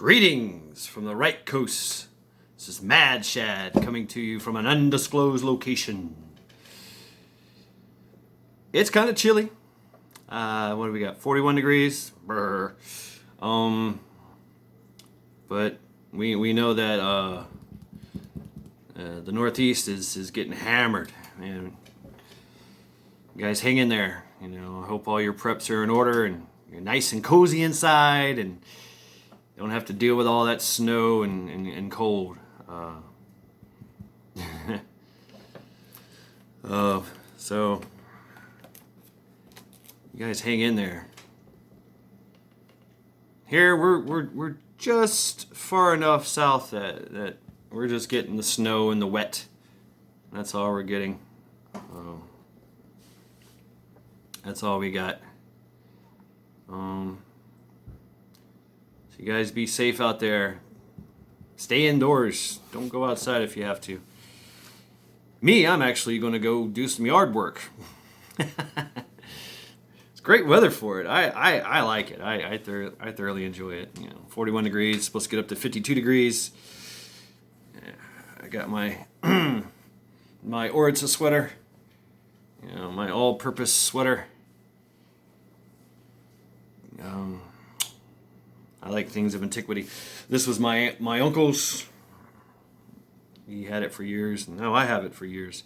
Greetings from the right coast. This is Mad Shad coming to you from an undisclosed location. It's kind of chilly. What do we got? 41 degrees. Brr. But we know that the Northeast is getting hammered, man. You guys hang in there. You know, I hope all your preps are in order and you're nice and cozy inside and don't have to deal with all that snow and cold. So you guys hang in there. Here we're just far enough south that we're just getting the snow and the wet. That's all we're getting. That's all we got. So you guys be safe out there. Stay indoors. Don't go outside if you have to. Me, I'm actually going to go do some yard work. It's great weather for it. I like it. I thoroughly enjoy it. You know, 41 degrees. Supposed to get up to 52 degrees. I got my my Oritza sweater. You know, my all-purpose sweater. I like things of antiquity. This was my uncle's. He had it for years. Now I have it for years.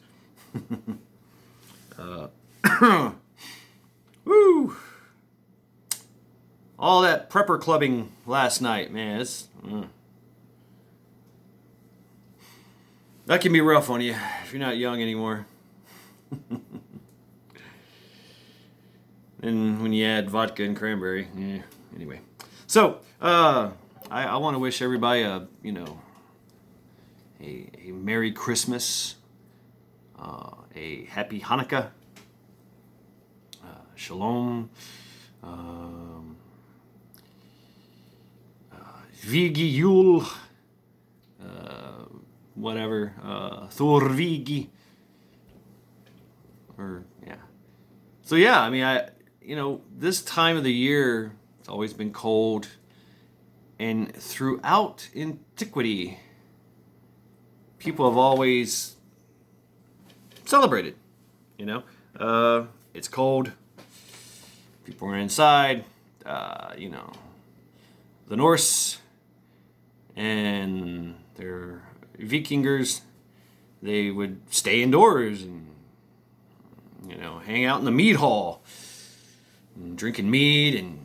Woo! All that prepper clubbing last night, man. That can be rough on you if you're not young anymore. And when you add vodka and cranberry, anyway. So, I want to wish everybody a Merry Christmas, a Happy Hanukkah, Shalom, Vigi Yule, whatever, Thorvigi, or yeah. So yeah, I mean, this time of the year, it's always been cold, and throughout antiquity, people have always celebrated. It's cold. People are inside. The Norse and their Vikingers, they would stay indoors and hang out in the mead hall, and drinking mead and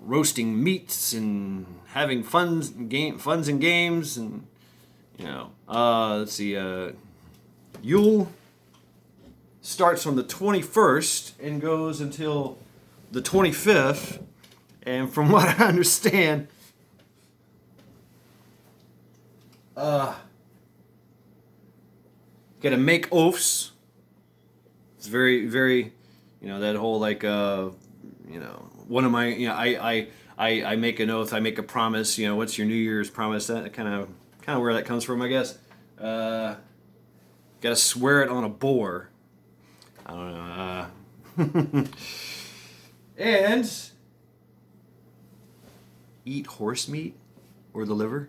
roasting meats and having funs and games and let's see. Yule starts on the 21st and goes until the 25th, and from what I understand, gotta make oaths. It's very, very, that whole one of my, I make an oath, I make a promise. What's your New Year's promise? That kind of where that comes from, I guess. Gotta swear it on a boar. I don't know. And eat horse meat or the liver.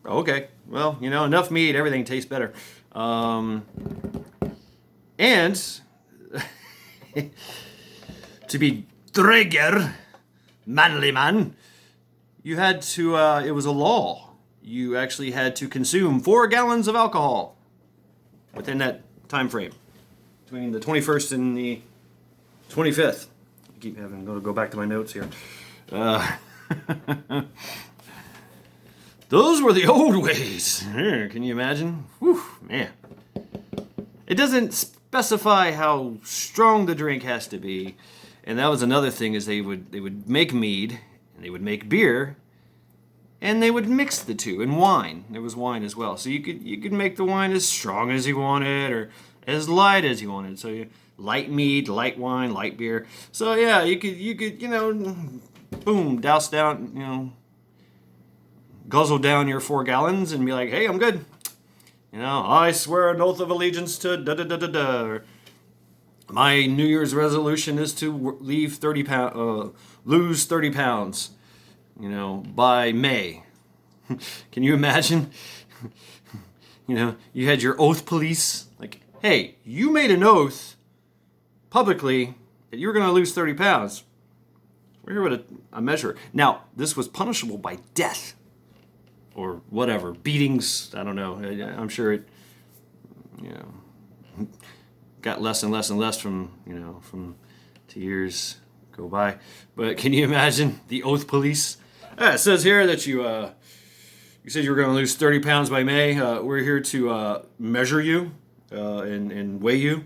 Okay, well, enough meat, everything tastes better. And to be Dregger, manly man, you had to, it was a law. You actually had to consume 4 gallons of alcohol within that time frame, between the 21st and the 25th. I keep having to go back to my notes here. Those were the old ways. Can you imagine? Whew, man. It doesn't specify how strong the drink has to be. And that was another thing, is they would make mead and they would make beer and they would mix the two, and wine. There was wine as well. So you could make the wine as strong as you wanted or as light as you wanted. So light mead, light wine, light beer. So yeah, you could boom, douse down, guzzle down your 4 gallons and be like, hey, I'm good. I swear an oath of allegiance to da da da da da. My New Year's resolution is to lose 30 pounds. by May. Can you imagine? You had your oath police. Like, hey, you made an oath publicly that you were going to lose 30 pounds. We're here with a measure. Now, this was punishable by death or whatever. Beatings, I don't know. I'm sure it, got less and less and less from the years go by. But can you imagine the oath police? It says here that you said you were going to lose 30 pounds by May. We're here to measure you and weigh you.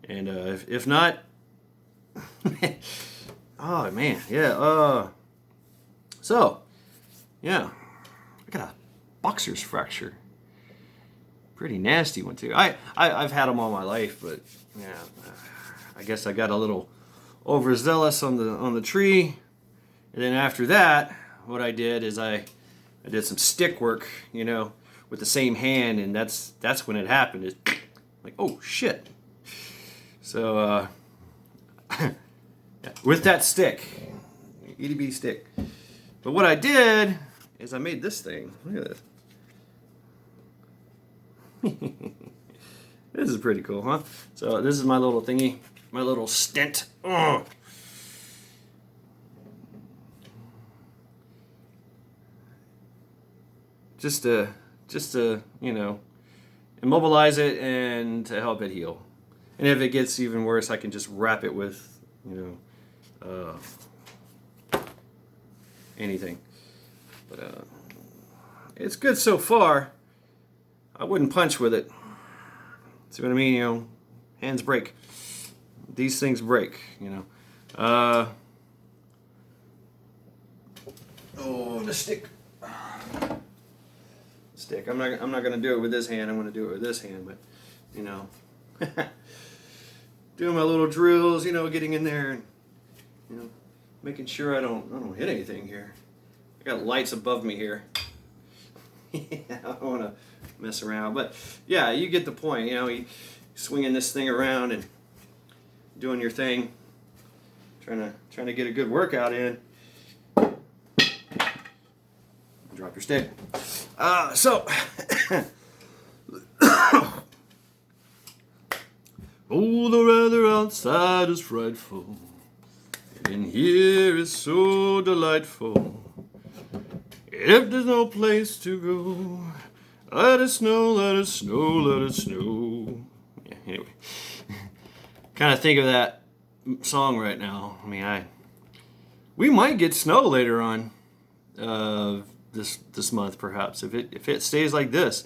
And if not, oh man, yeah. So, yeah, I got a boxer's fracture. Pretty nasty one too. I've had them all my life, but yeah, I guess I got a little overzealous on the tree, and then after that, what I did is I did some stick work, with the same hand, and that's when it happened. It's like, oh shit. So with that stick, itty bitty stick. But what I did is I made this thing. Look at this. This is pretty cool, huh? So this is my little thingy, my little stent. Ugh. Just to immobilize it and to help it heal. And if it gets even worse, I can just wrap it with anything. But it's good so far. I wouldn't punch with it. See what I mean? Hands break. These things break. Oh, the stick. Stick. I'm not gonna do it with this hand. I'm gonna do it with this hand. But doing my little drills. Getting in there and making sure I don't hit anything here. I got lights above me here. I don't want to mess around, but yeah, you get the point. You swinging this thing around and doing your thing, trying to get a good workout in. Drop your stick. So oh, the weather outside is frightful, and here is so delightful. If there's no place to go, let it snow, let it snow, let it snow. Yeah, anyway. Kind of think of that song right now. We might get snow later on this month, perhaps, if it stays like this.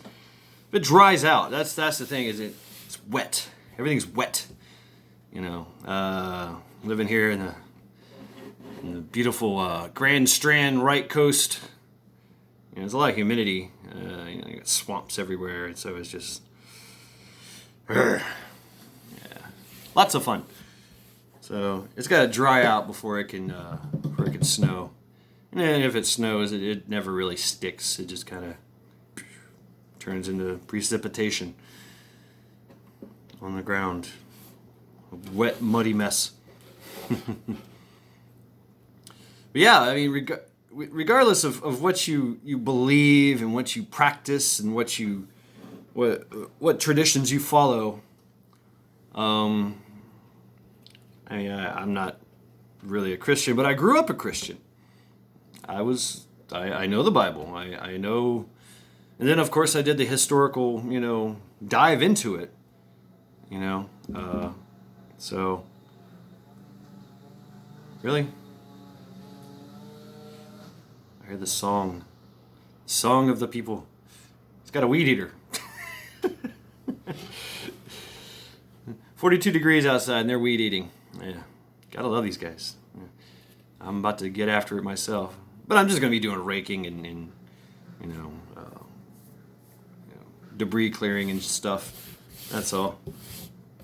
If it dries out, that's the thing, is it's wet. Everything's wet. Living here in the beautiful Grand Strand right coast. There's a lot of humidity. You got swamps everywhere, and so it's just, yeah, lots of fun. So it's got to dry out before it can snow. And then if it snows, it never really sticks. It just kind of turns into precipitation on the ground, a wet, muddy mess. But yeah, regardless of what you believe and what you practice and what traditions you follow, I'm not really a Christian, but I grew up a Christian. I know the Bible. I know, and then of course I did the historical, dive into it, so really. I hear the song of the people. It's got a weed eater. 42 degrees outside and they're weed eating. Yeah, gotta love these guys. Yeah. I'm about to get after it myself, but I'm just gonna be doing raking and debris clearing and stuff. That's all.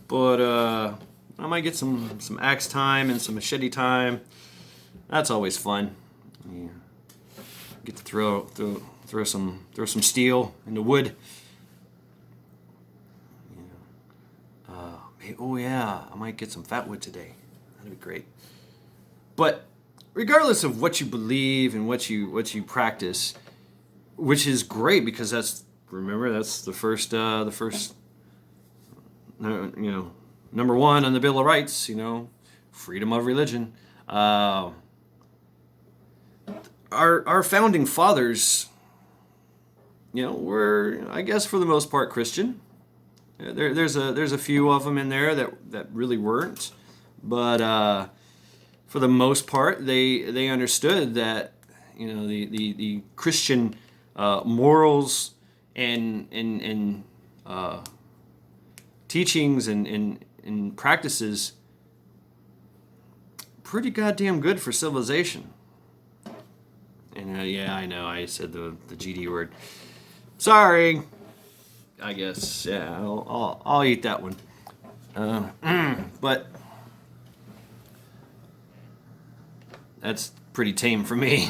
But I might get some axe time and some machete time. That's always fun. Yeah. Get to throw some steel into wood. Oh yeah, I might get some fat wood today. That'd be great. But regardless of what you believe and what you practice, which is great because that's the first number one on the Bill of Rights, freedom of religion. Our founding fathers, were, I guess, for the most part Christian. There's a few of them in there that really weren't, but for the most part, they understood that the Christian morals and teachings and practices pretty goddamn good for civilization. And yeah, I know I said the GD word. Sorry. I guess yeah, I'll eat that one. But that's pretty tame for me.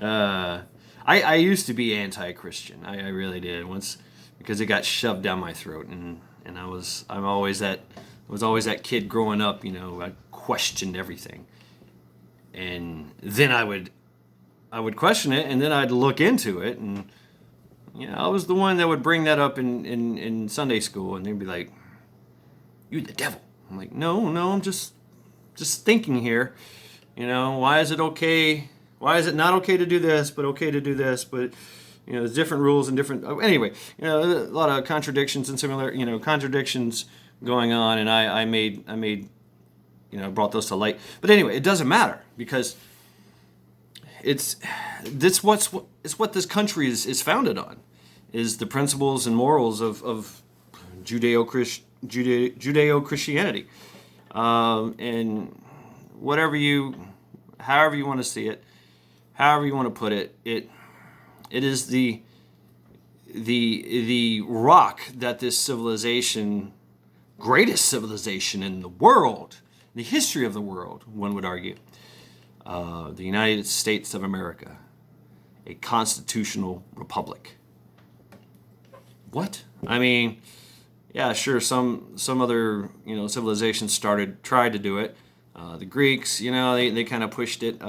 I used to be anti-Christian. I really did once because it got shoved down my throat, and I was always that kid growing up. I questioned everything, and then I would question it, and then I'd look into it, and I was the one that would bring that up in Sunday school, and they'd be like, "You're the devil." I'm like, no, I'm just thinking here. Why is it okay? Why is it not okay to do this, but okay to do this? But there's different rules and different. Anyway, a lot of contradictions and similar, contradictions going on, and I made brought those to light. But anyway, it doesn't matter because it's what this country is founded on, is the principles and morals of Judeo-Christianity, and however you want to see it, however you want to put it, it is the rock that this civilization, greatest civilization in the world, the history of the world, one would argue, the United States of America, a constitutional republic. What? I mean, yeah, sure. Some other civilizations tried to do it. The Greeks, they kind of pushed it.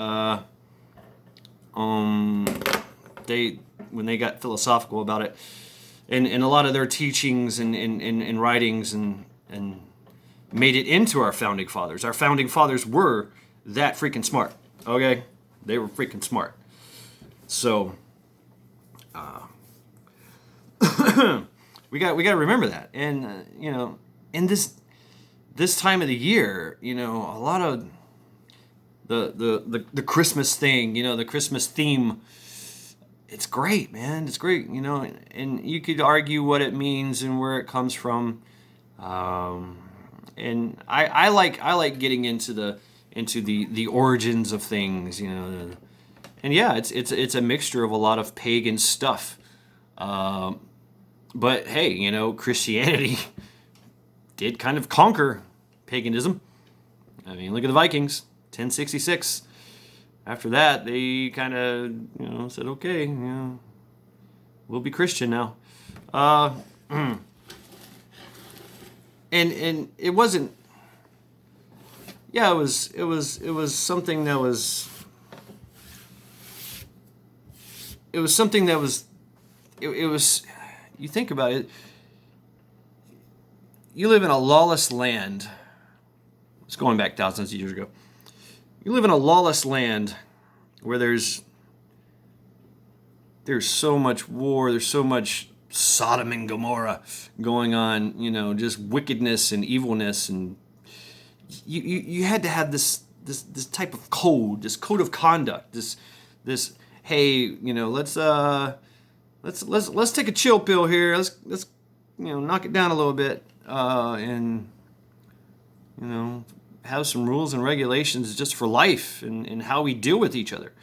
When they got philosophical about it, and a lot of their teachings and writings and made it into our founding fathers. Our founding fathers were that freaking smart. Okay, they were freaking smart. So we got to remember that, and in this time of the year, a lot of the Christmas thing, the Christmas theme, it's great, man. It's great, and you could argue what it means and where it comes from, and I like getting into the origins of things, and yeah, it's a mixture of a lot of pagan stuff, but hey, Christianity did kind of conquer paganism. I mean, look at the Vikings, 1066. After that, they kind of, said, okay, we'll be Christian now. And it wasn't. Yeah, it was something that was. It was something that was. It was. You think about it. You live in a lawless land. It's going back thousands of years ago. You live in a lawless land where there's so much war, there's so much Sodom and Gomorrah going on, just wickedness and evilness, and you had to have this type of code, this code of conduct, this hey, let's take a chill pill here. Let's knock it down a little bit, and have some rules and regulations just for life and how we deal with each other.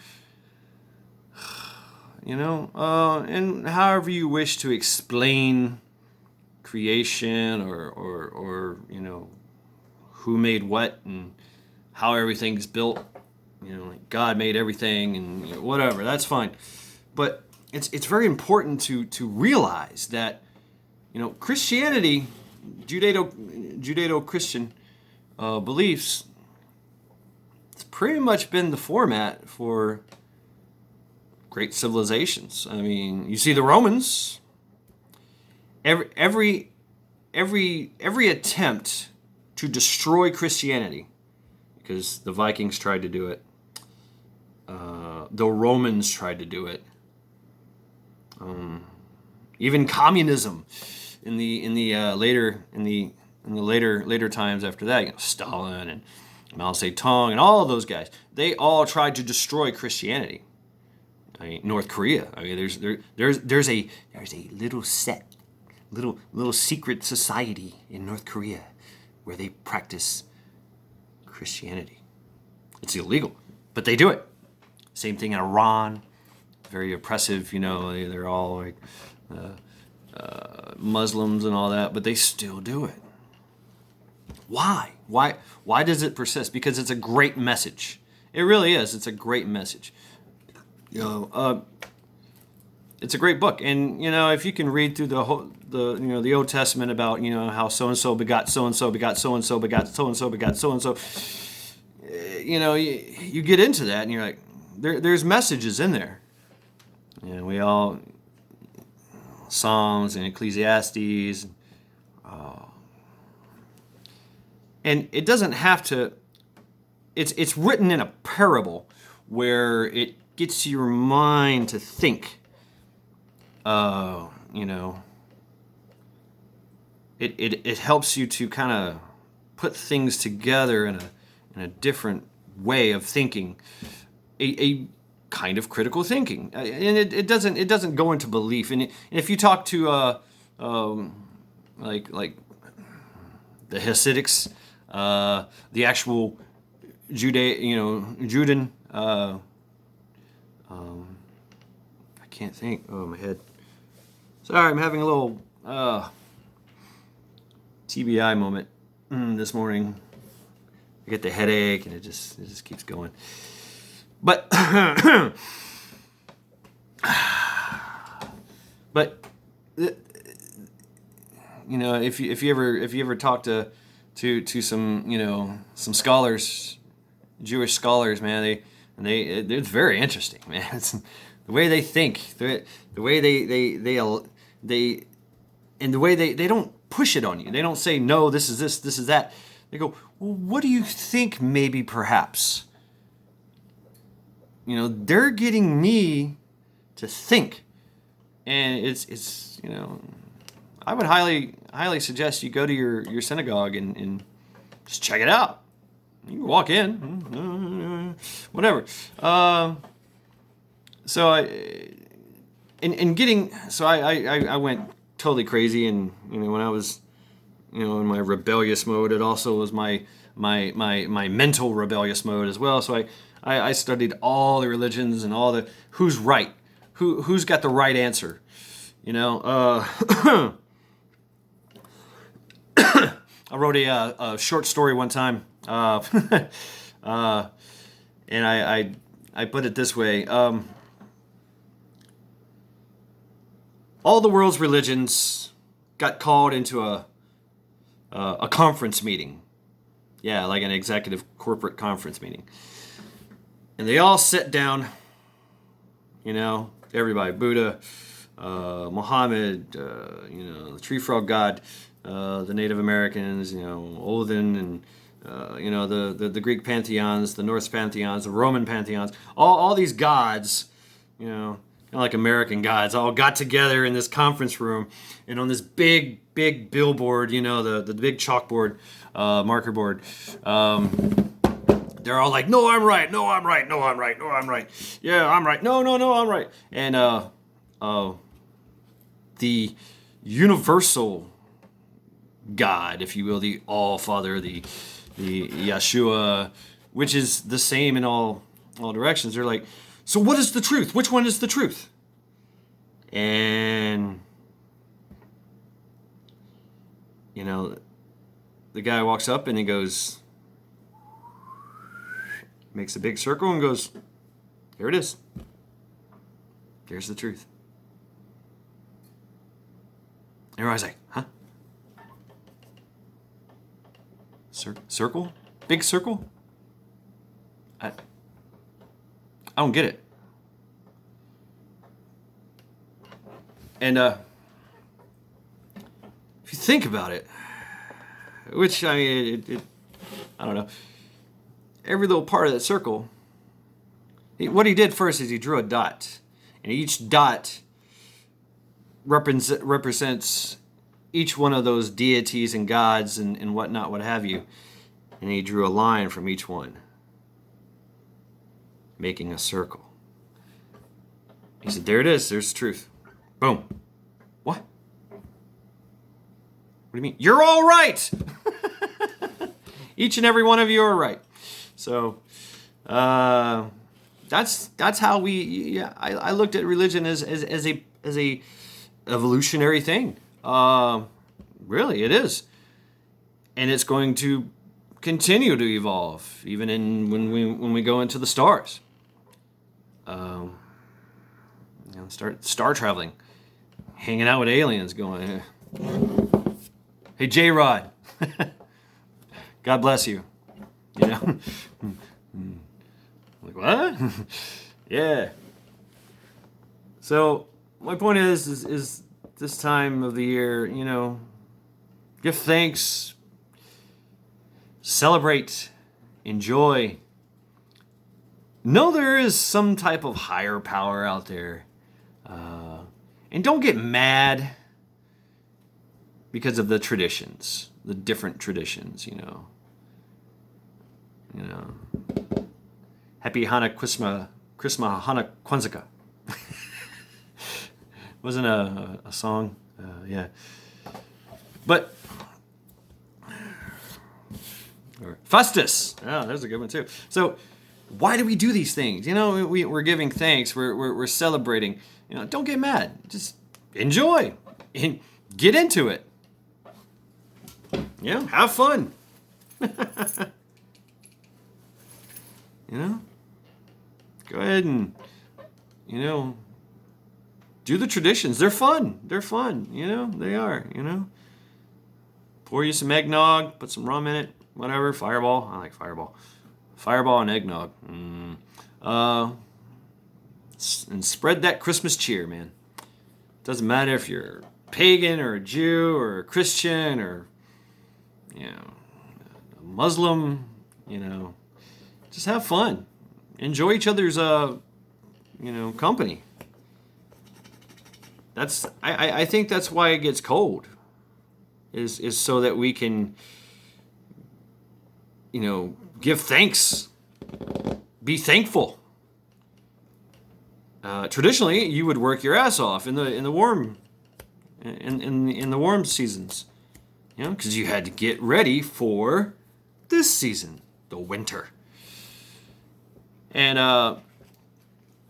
And however you wish to explain creation or who made what and how everything's built, like God made everything and whatever, that's fine. But it's very important to realize that Christianity, Judeo-Christian beliefs, pretty much been the format for great civilizations. I mean, you see the Romans. Every attempt to destroy Christianity, because the Vikings tried to do it, the Romans tried to do it, even communism in the later times after that, you know, Stalin and Mao Zedong and all of those guys, they all tried to destroy Christianity. I mean, North Korea. I mean, there's a little secret society in North Korea where they practice Christianity. It's illegal, but they do it. Same thing in Iran. Very oppressive, you know. They're all like Muslims and all that, but they still do it. Why? Why does it persist? Because it's a great message. It really is. It's a great message. You know, it's a great book, and you know, if you can read through the Old Testament about, you know, how so and so begot so and so begot so and so begot so and so begot so and so, you know, you get into that, and you're like, there's messages in there. And we all Psalms and Ecclesiastes, and it doesn't have to. It's written in a parable where it gets your mind to think. You know, it helps you to kind of put things together in a different way of thinking, a kind of critical thinking, and it doesn't go into belief. And if you talk to like the Hasidics, the actual Judean, I can't think. Oh, my head. Sorry, I'm having a little TBI moment this morning. I get the headache, and it just keeps going. But but you know, if you ever talk to some, you know, some scholars, Jewish scholars, man, it's very interesting, man. It's the way they think, the way they and the way they don't push it on you. They don't say, no, this is this is that. They go, well, what do you think? Maybe, perhaps. You know, they're getting me to think, and it's you know, I would highly suggest you go to your synagogue and just check it out. You can walk in, whatever. So I went totally crazy, and you know, when I was, you know, in my rebellious mode, it also was my mental rebellious mode as well. So I studied all the religions and all the who's right, who's got the right answer, you know. I wrote a short story one time, and I put it this way: all the world's religions got called into a conference meeting, yeah, like an executive corporate conference meeting. And they all sit down, you know, everybody, Buddha, Muhammad, you know, the tree frog god, the Native Americans, you know, Odin, and, you know, the Greek pantheons, the Norse pantheons, the Roman pantheons, all these gods, you know, kind of like American gods, all got together in this conference room, and on this big billboard, you know, the big chalkboard, marker board, they're all like, no, I'm right. No, I'm right. No, I'm right. No, I'm right. Yeah, I'm right. No, I'm right. And the universal God, if you will, the All Father, the Yeshua, which is the same in all directions. They're like, so what is the truth? Which one is the truth? And you know, the guy walks up and he goes, makes a big circle and goes, here it is. Here's the truth. Everybody's like, huh? Circle? Big circle? I don't get it. And if you think about it, which I mean, I don't know. Every little part of that circle. What he did first is he drew a dot, and each dot represents each one of those deities and gods and whatnot, what have you. And he drew a line from each one, making a circle. He said, there it is, there's the truth. Boom. What? What do you mean? You're all right! Each and every one of you are right. So, that's how we. Yeah, I looked at religion as a evolutionary thing. Really, it is, and it's going to continue to evolve even when we go into the stars. Start star traveling, hanging out with aliens, going, hey J-Rod, God bless you. You know, like what? Yeah. So my point is this time of the year, you know, give thanks, celebrate, enjoy. Know there is some type of higher power out there, and don't get mad because of the traditions, the different traditions. You know. Happy Hanukkah, Christmas, Hanukkah, Kwanzaa. Wasn't a song, yeah. But Festus, yeah, there's a good one too. So, why do we do these things? You know, we're giving thanks, we're celebrating. You know, don't get mad, just enjoy and get into it. You know, have fun. You know, go ahead and, you know, do the traditions. They're fun. They're fun. You know, they are, you know. Pour you some eggnog, put some rum in it, whatever. Fireball. I like Fireball. Fireball and eggnog. And spread that Christmas cheer, man. Doesn't matter if you're pagan or a Jew or a Christian or, you know, a Muslim, you know. Just have fun. Enjoy each other's, you know, company. I think that's why it gets cold. Is so that we can, you know, give thanks. Be thankful. Traditionally, you would work your ass off in the warm seasons, you know, because you had to get ready for this season, the winter. And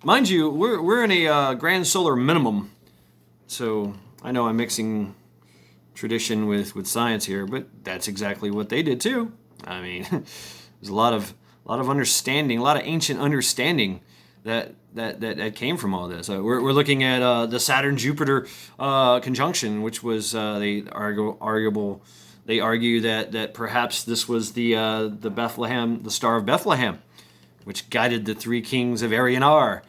mind you, we're in a grand solar minimum, so I know I'm mixing tradition with science here, but that's exactly what they did too. I mean, there's a lot of understanding, a lot of ancient understanding that came from all this. We're looking at the Saturn-Jupiter conjunction, which was they argue that perhaps this was the Bethlehem, the Star of Bethlehem, which guided the three kings of Arianar,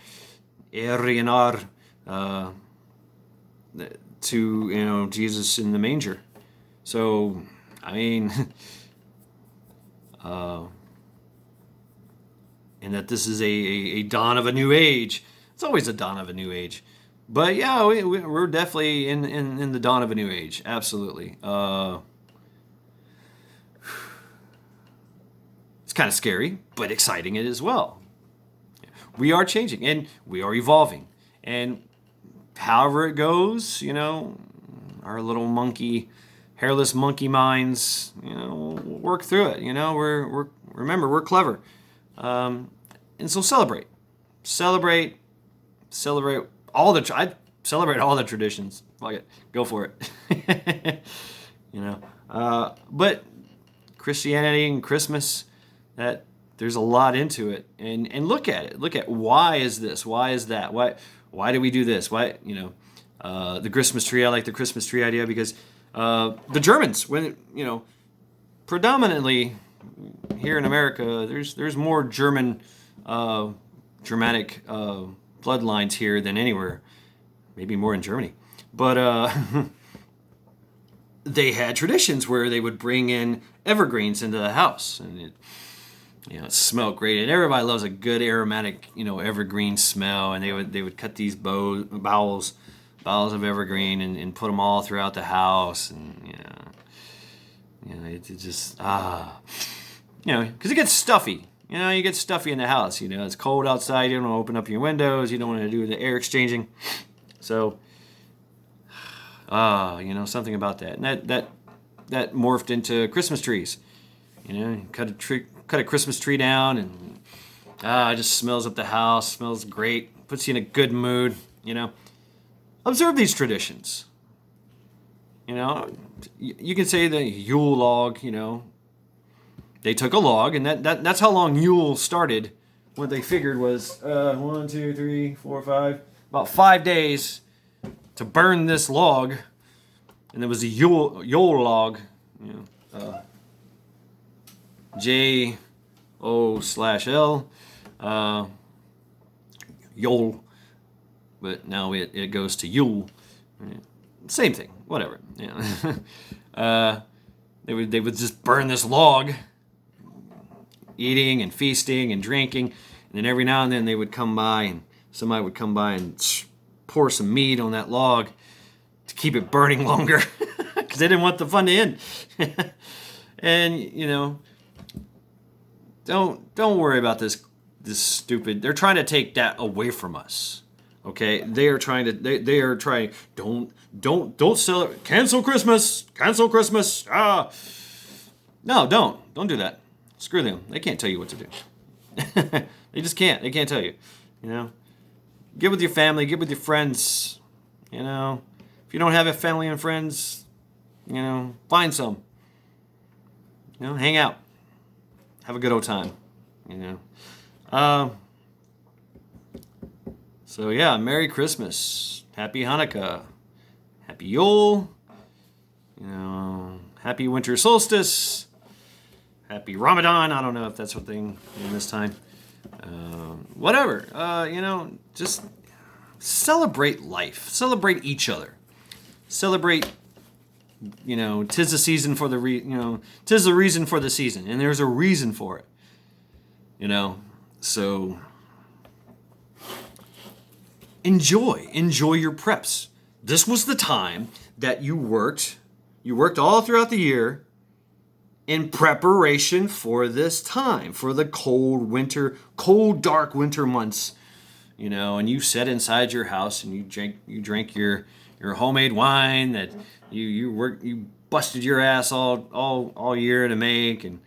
to, you know, Jesus in the manger. So, I mean, and that this is a dawn of a new age. It's always a dawn of a new age. But yeah, we're definitely in the dawn of a new age. Absolutely. It's kind of scary, but exciting it as well. We are changing and we are evolving. And however it goes, you know, our little hairless monkey minds, you know, we'll work through it. You know, remember, we're clever. And so celebrate all I celebrate all the traditions. Fuck it, go for it. You know, but Christianity and Christmas, that there's a lot into it, and look at it. Look at why is this? Why is that? Why do we do this? Why, you know, the Christmas tree? I like the Christmas tree idea because the Germans, when, you know, predominantly here in America, there's more Germanic bloodlines here than anywhere. Maybe more in Germany, but they had traditions where they would bring in evergreens into the house, and it smelled great. And everybody loves a good aromatic, evergreen smell. And they would cut these boughs of evergreen and put them all throughout the house, and it just because it gets stuffy. You get stuffy in the house. It's cold outside. You don't want to open up your windows. You don't want to do the air exchanging. So, something about that. And that morphed into Christmas trees. Cut a Christmas tree down, and it just smells up the house. Smells great. Puts you in a good mood. Observe these traditions. You can say the Yule log. They took a log, and that's how long Yule started. What they figured was 1, 2, 3, 4, 5, about 5 days to burn this log, and there was a Yule log. J-O/L, Yule, but now it goes to Yule. Same thing, whatever. They would just burn this log, eating and feasting and drinking, and then every now and then somebody would come by and pour some meat on that log to keep it burning longer, because they didn't want the fun to end. And don't worry about this stupid. They're trying to take that away from us. Okay, they are trying. Don't sell it. Cancel Christmas. No, don't do that. Screw them. They can't tell you what to do. They just can't. They can't tell you. Get with your family. Get with your friends. If you don't have a family and friends, find some. Hang out. Have a good old time. So yeah, Merry Christmas, Happy Hanukkah, Happy Yule, Happy Winter Solstice, Happy Ramadan. I don't know if that's what thing in this time. Whatever. Just celebrate life. Celebrate each other. Celebrate. Tis the season for tis the reason for the season, and there's a reason for it. So enjoy your preps. This was the time that you worked all throughout the year in preparation for this time, for the cold, dark winter months, and you sat inside your house and you drank your homemade wine that you busted your ass all year to make, and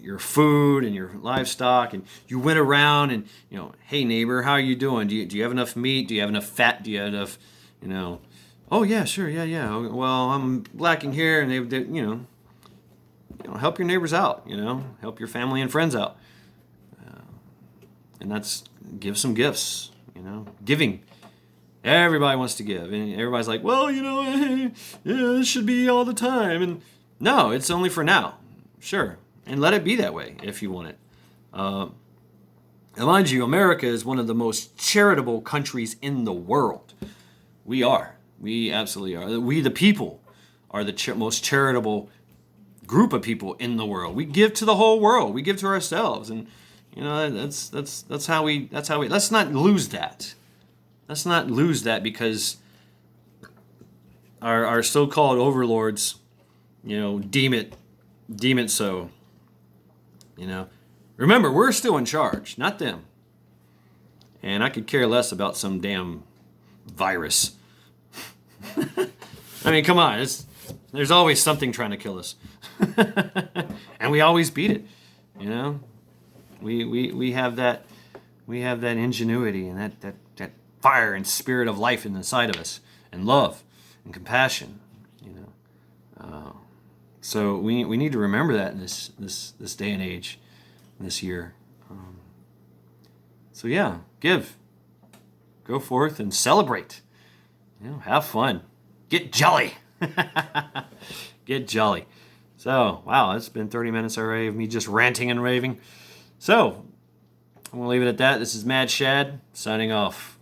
your food and your livestock, and you went around and hey neighbor, how are you doing? Do you have enough meat? Do you have enough fat? Do you have enough oh yeah, sure, yeah, well, I'm lacking here, and they help your neighbors out, help your family and friends out, and that's give some gifts. Giving. Everybody wants to give, and everybody's like, well, it should be all the time, and no, it's only for now. Sure, and let it be that way if you want it. And mind you, America is one of the most charitable countries in the world. We absolutely are. We, the people, are the most charitable group of people in the world. We give to the whole world. We give to ourselves, and that's how we. Let's not lose that. Let's not lose that because our so-called overlords, deem it so. Remember, we're still in charge, not them. And I could care less about some damn virus. I mean, come on, there's always something trying to kill us, and we always beat it. We have that ingenuity and that fire and spirit of life inside of us, and love and compassion. So we need to remember that in this day and age, this year. So yeah, go forth and celebrate. Have fun, get jolly, get jolly. So, wow, it's been 30 minutes already of me just ranting and raving. So, I'm going to leave it at that. This is Mad Shad, signing off.